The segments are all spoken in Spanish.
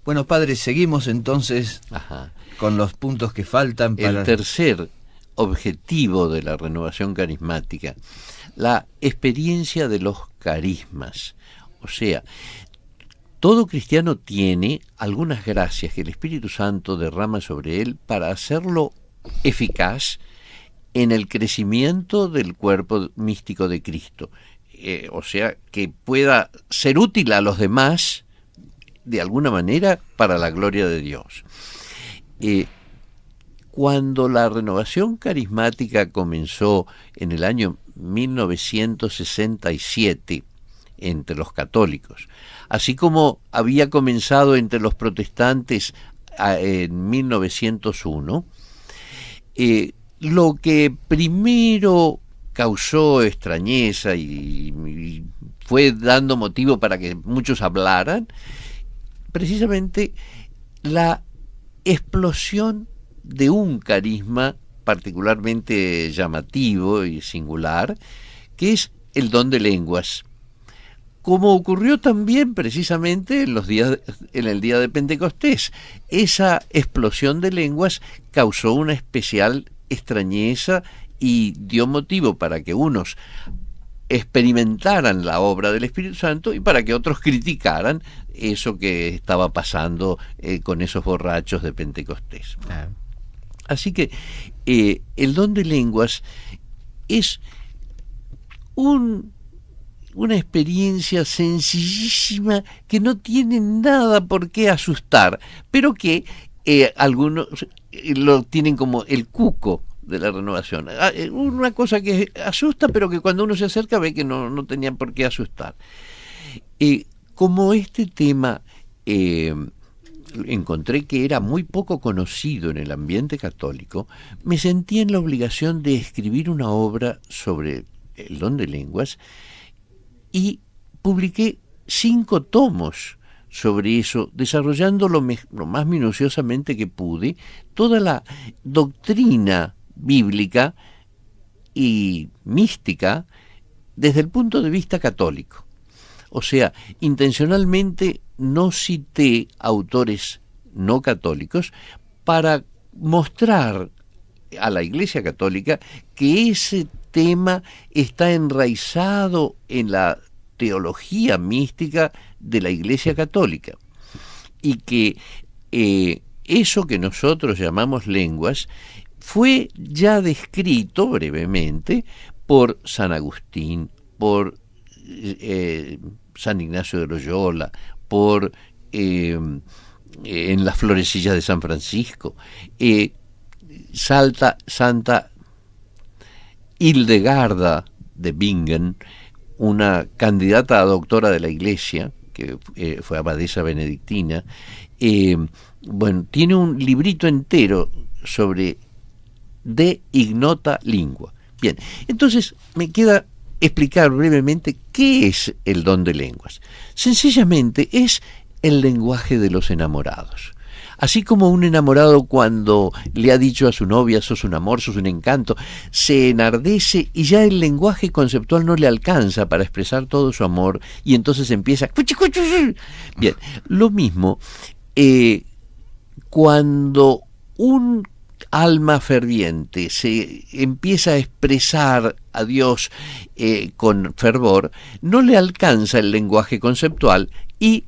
Bueno, padre, seguimos entonces con los puntos que faltan para... El tercer objetivo de la renovación carismática, la experiencia de los carismas. O sea, todo cristiano tiene algunas gracias que el Espíritu Santo derrama sobre él para hacerlo eficaz en el crecimiento del cuerpo místico de Cristo. O sea, que pueda ser útil a los demás de alguna manera para la gloria de Dios. Cuando la renovación carismática comenzó en el año 1967 entre los católicos, así como había comenzado entre los protestantes en 1901, lo que primero causó extrañeza y fue dando motivo para que muchos hablaran, precisamente la explosión de un carisma particularmente llamativo y singular, que es el don de lenguas. Como ocurrió también precisamente en el día de Pentecostés. Esa explosión de lenguas causó una especial extrañeza y dio motivo para que unos experimentaran la obra del Espíritu Santo y para que otros criticaran eso que estaba pasando con esos borrachos de Pentecostés. Así que el don de lenguas es una experiencia sencillísima que no tiene nada por qué asustar, pero que algunos lo tienen como el cuco de la renovación. Una cosa que asusta, pero que cuando uno se acerca ve que no tenía por qué asustar. Como este tema encontré que era muy poco conocido en el ambiente católico, me sentí en la obligación de escribir una obra sobre el don de lenguas y publiqué 5 tomos sobre eso, desarrollando lo más minuciosamente que pude toda la doctrina bíblica y mística desde el punto de vista católico. O sea, intencionalmente no cité autores no católicos para mostrar a la Iglesia Católica que ese tema está enraizado en la teología mística de la Iglesia Católica y que eso que nosotros llamamos lenguas fue ya descrito brevemente por San Agustín, por San Ignacio de Loyola, por en las florecillas de San Francisco, Santa Hildegarda de Bingen, una candidata a doctora de la Iglesia, que fue abadesa benedictina, tiene un librito entero sobre De Ignota Lingua. Bien, entonces me queda explicar brevemente qué es el don de lenguas. Sencillamente es el lenguaje de los enamorados. Así como un enamorado cuando le ha dicho a su novia, sos un amor, sos un encanto, se enardece y ya el lenguaje conceptual no le alcanza para expresar todo su amor y entonces empieza... Bien, lo mismo cuando un alma ferviente se empieza a expresar a Dios con fervor, no le alcanza el lenguaje conceptual y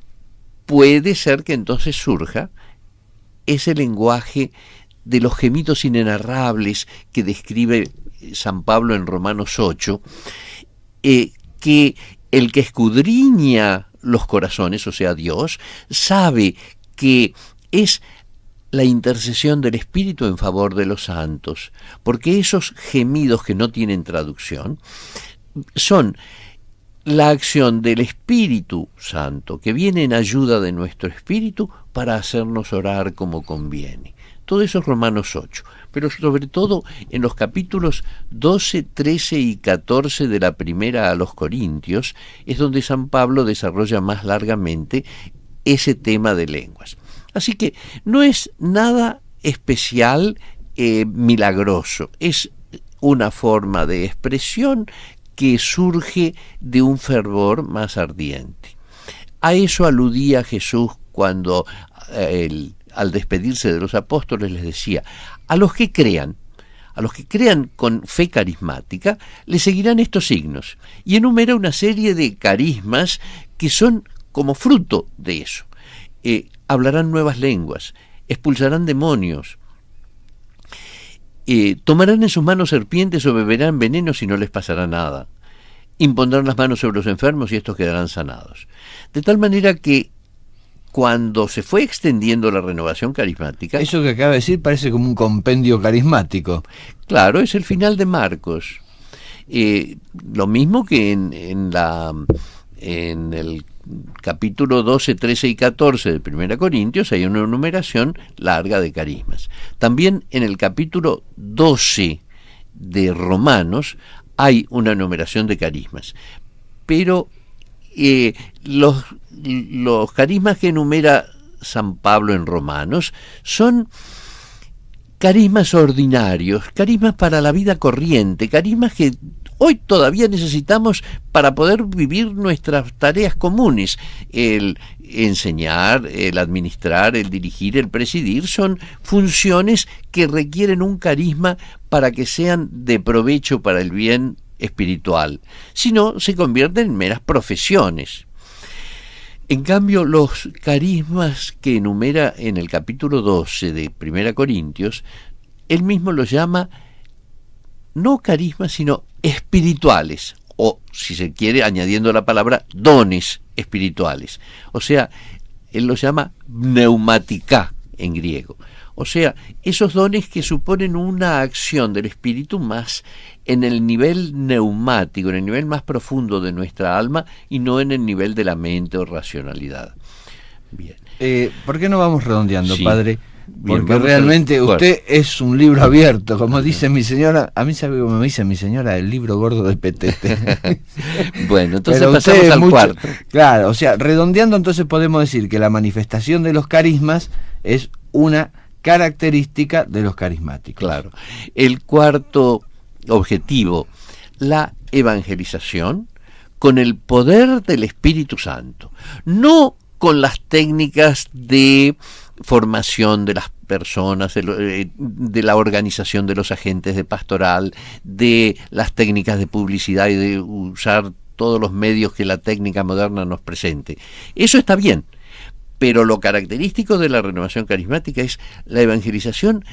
puede ser que entonces surja ese lenguaje de los gemidos inenarrables que describe San Pablo en Romanos 8, que el que escudriña los corazones, o sea Dios, sabe que es la intercesión del Espíritu en favor de los santos, porque esos gemidos que no tienen traducción son la acción del Espíritu Santo, que viene en ayuda de nuestro espíritu para hacernos orar como conviene. Todo eso es Romanos 8, pero sobre todo en los capítulos 12, 13 y 14 de la primera a los Corintios, es donde San Pablo desarrolla más largamente ese tema de lenguas. Así que no es nada especial, milagroso, es una forma de expresión que surge de un fervor más ardiente. A eso aludía Jesús cuando al despedirse de los apóstoles les decía: a los que crean con fe carismática, le seguirán estos signos. Y enumera una serie de carismas que son como fruto de eso. Hablarán nuevas lenguas, expulsarán demonios, tomarán en sus manos serpientes o beberán veneno y no les pasará nada. Impondrán las manos sobre los enfermos y estos quedarán sanados. De tal manera que cuando se fue extendiendo la renovación carismática... Eso que acaba de decir parece como un compendio carismático. Claro, es el final de Marcos. Lo mismo que en el capítulo 12, 13 y 14 de 1 Corintios hay una enumeración larga de carismas. También en el capítulo 12 de Romanos hay una enumeración de carismas. Pero los carismas que enumera San Pablo en Romanos son carismas ordinarios, carismas para la vida corriente, carismas que hoy todavía necesitamos para poder vivir nuestras tareas comunes. El enseñar, el administrar, el dirigir, el presidir son funciones que requieren un carisma para que sean de provecho para el bien espiritual. Si no, se convierten en meras profesiones. En cambio, los carismas que enumera en el capítulo 12 de 1 Corintios, él mismo los llama no carismas, sino espirituales, o, si se quiere, añadiendo la palabra, dones espirituales. O sea, él los llama pneumatica en griego. O sea, esos dones que suponen una acción del espíritu más en el nivel neumático, en el nivel más profundo de nuestra alma y no en el nivel de la mente o racionalidad. Bien. ¿Por qué no vamos redondeando, sí, padre? Bien, porque realmente usted es un libro abierto, como dice mi señora. A mí, ¿sabe cómo me dice mi señora? El libro gordo de Petete. Bueno, entonces pero pasamos al cuarto. Claro, o sea, redondeando, entonces podemos decir que la manifestación de los carismas es una característica de los carismáticos. Claro. El cuarto objetivo, la evangelización con el poder del Espíritu Santo, no con las técnicas de formación de las personas, de la organización de los agentes de pastoral, de las técnicas de publicidad y de usar todos los medios que la técnica moderna nos presente. Eso está bien, pero lo característico de la renovación carismática es la evangelización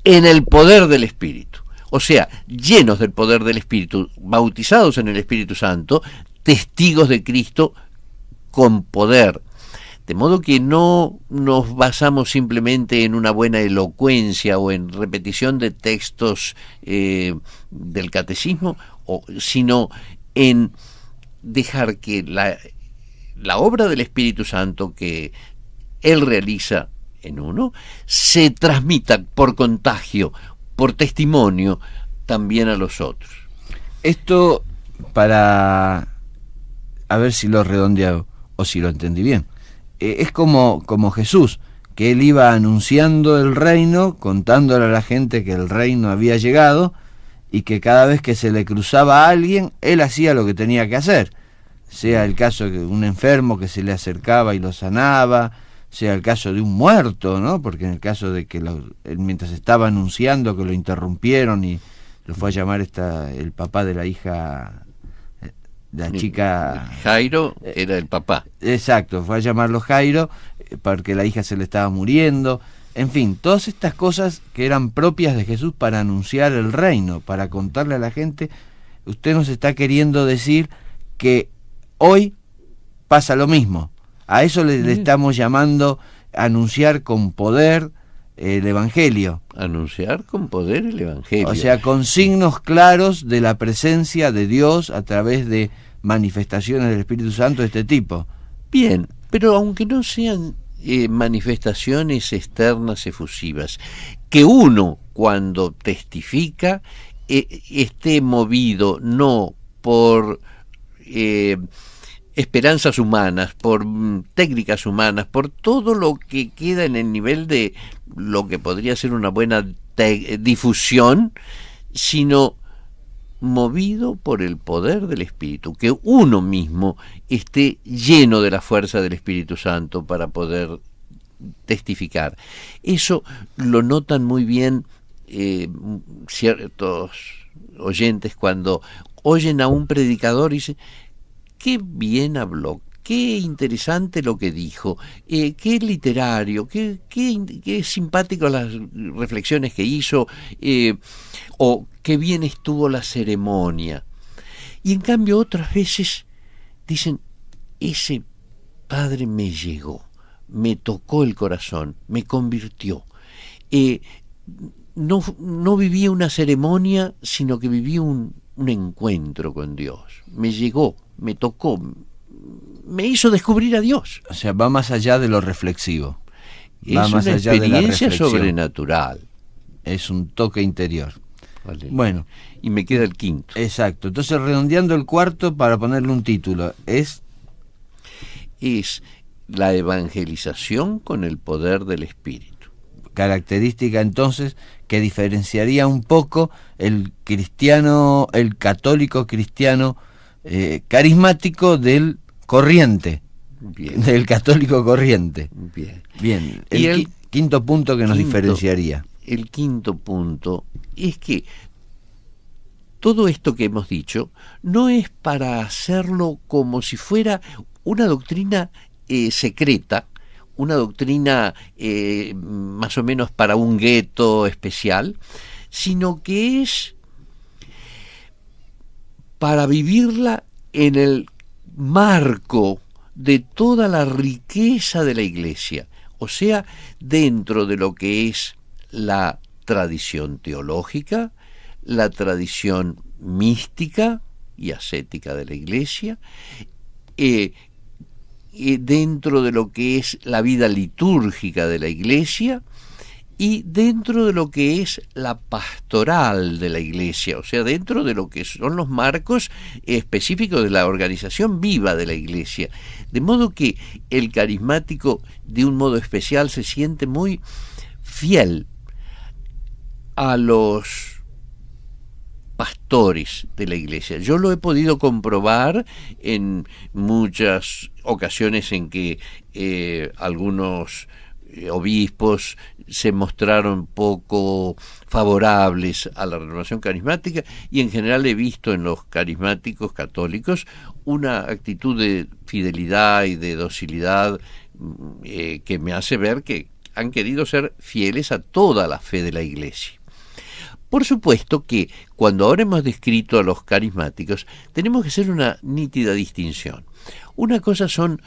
en el poder del Espíritu. O sea, llenos del poder del Espíritu, bautizados en el Espíritu Santo, testigos de Cristo con poder. De modo que no nos basamos simplemente en una buena elocuencia o en repetición de textos del catecismo, sino en dejar que la obra del Espíritu Santo que Él realiza en uno se transmita por contagio, por testimonio, también a los otros. Esto, para a ver si lo he redondeado o si lo entendí bien, es como Jesús, que él iba anunciando el reino, contándole a la gente que el reino había llegado, y que cada vez que se le cruzaba a alguien, él hacía lo que tenía que hacer, sea el caso de un enfermo que se le acercaba y lo sanaba, sea el caso de un muerto, ¿no? Porque en el caso de que mientras estaba anunciando que lo interrumpieron y lo fue a llamar el papá de la hija, la chica... Jairo era el papá. Exacto, fue a llamarlo Jairo porque la hija se le estaba muriendo. En fin, todas estas cosas que eran propias de Jesús para anunciar el reino, para contarle a la gente. Usted nos está queriendo decir que hoy pasa lo mismo. A eso le estamos llamando anunciar con poder el Evangelio. Anunciar con poder el Evangelio. O sea, con signos claros de la presencia de Dios a través de manifestaciones del Espíritu Santo de este tipo. Bien, pero aunque no sean manifestaciones externas efusivas, que uno cuando testifica esté movido no por esperanzas humanas, por técnicas humanas, por todo lo que queda en el nivel de lo que podría ser una buena difusión, sino movido por el poder del Espíritu, que uno mismo esté lleno de la fuerza del Espíritu Santo para poder testificar. Eso lo notan muy bien ciertos oyentes cuando oyen a un predicador y dicen: qué bien habló, qué interesante lo que dijo, qué literario, qué simpático las reflexiones que hizo, o qué bien estuvo la ceremonia. Y en cambio otras veces dicen: ese padre me llegó, me tocó el corazón, me convirtió. No viví una ceremonia, sino que viví un encuentro con Dios. Me llegó, me tocó, me hizo descubrir a Dios. O sea, va más allá de lo reflexivo. Va Es más una allá de la experiencia reflexión. sobrenatural. Es un toque interior. Vale. Bueno, Y me queda el quinto. exacto. Entonces, redondeando el cuarto para ponerle un título, es La evangelización con el poder del Espíritu. característica entonces que diferenciaría un poco el católico cristiano carismático del corriente, Bien. del católico corriente. Bien. Bien, Y el quinto punto que nos quinto- diferenciaría. El quinto punto es que todo esto que hemos dicho no es para hacerlo como si fuera una doctrina secreta, una doctrina más o menos para un gueto especial, sino que es para vivirla en el marco de toda la riqueza de la Iglesia, o sea, dentro de lo que es la tradición teológica, la tradición mística y ascética de la Iglesia, dentro de lo que es la vida litúrgica de la Iglesia y dentro de lo que es la pastoral de la Iglesia, o sea, dentro de lo que son los marcos específicos de la organización viva de la Iglesia. De modo que el carismático, de un modo especial, se siente muy fiel a los pastores de la Iglesia. Yo lo he podido comprobar en muchas ocasiones en que algunos obispos se mostraron poco favorables a la renovación carismática, y en general he visto en los carismáticos católicos una actitud de fidelidad y de docilidad que me hace ver que han querido ser fieles a toda la fe de la Iglesia. Por supuesto que cuando ahora hemos descrito a los carismáticos, tenemos que hacer una nítida distinción. Una cosa son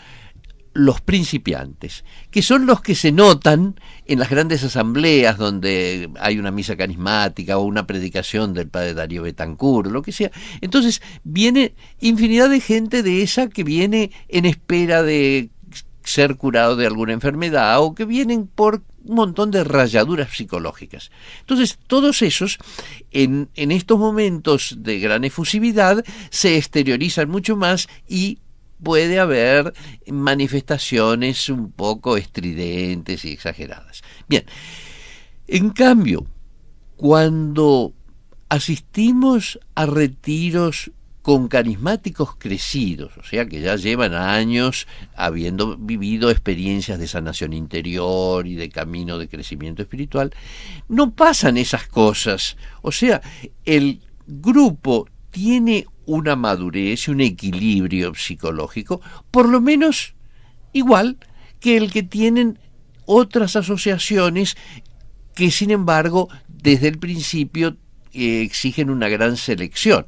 los principiantes, que son los que se notan en las grandes asambleas donde hay una misa carismática o una predicación del padre Darío Betancourt, lo que sea. Entonces viene infinidad de gente de esa que viene en espera de ser curado de alguna enfermedad, o que vienen por un montón de rayaduras psicológicas. Entonces, todos esos, en estos momentos de gran efusividad, se exteriorizan mucho más y puede haber manifestaciones un poco estridentes y exageradas. Bien, en cambio, cuando asistimos a retiros con carismáticos crecidos, o sea que ya llevan años habiendo vivido experiencias de sanación interior y de camino de crecimiento espiritual, no pasan esas cosas. O sea, el grupo tiene una madurez y un equilibrio psicológico, por lo menos igual que el que tienen otras asociaciones que, sin embargo, desde el principio exigen una gran selección.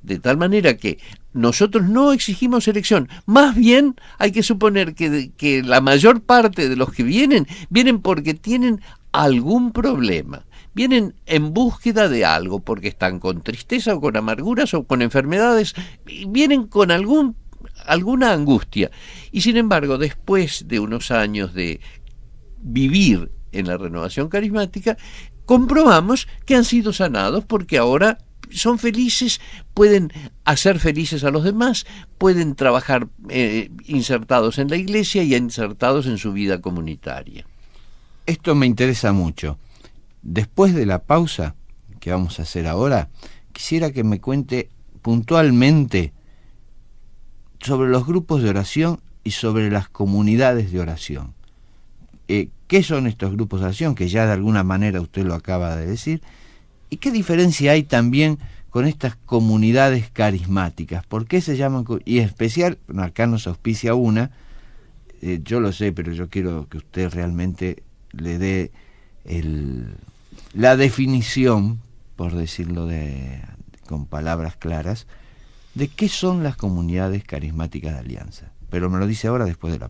De tal manera que nosotros no exigimos selección, más bien hay que suponer que la mayor parte de los que vienen porque tienen algún problema, vienen en búsqueda de algo, porque están con tristeza o con amarguras o con enfermedades, vienen con alguna angustia, y sin embargo, después de unos años de vivir en la renovación carismática, comprobamos que han sido sanados, porque ahora son felices, pueden hacer felices a los demás, pueden trabajar insertados en la Iglesia y insertados en su vida comunitaria. Esto me interesa mucho. Después de la pausa que vamos a hacer ahora, quisiera que me cuente puntualmente sobre los grupos de oración y sobre las comunidades de oración. ¿Qué son estos grupos de acción? Que ya de alguna manera usted lo acaba de decir. ¿Y qué diferencia hay también con estas comunidades carismáticas? ¿Por qué se llaman? Y en especial, acá nos auspicia una, yo lo sé, pero yo quiero que usted realmente le dé la definición, por decirlo con palabras claras, de qué son las comunidades carismáticas de Alianza. Pero me lo dice ahora después de la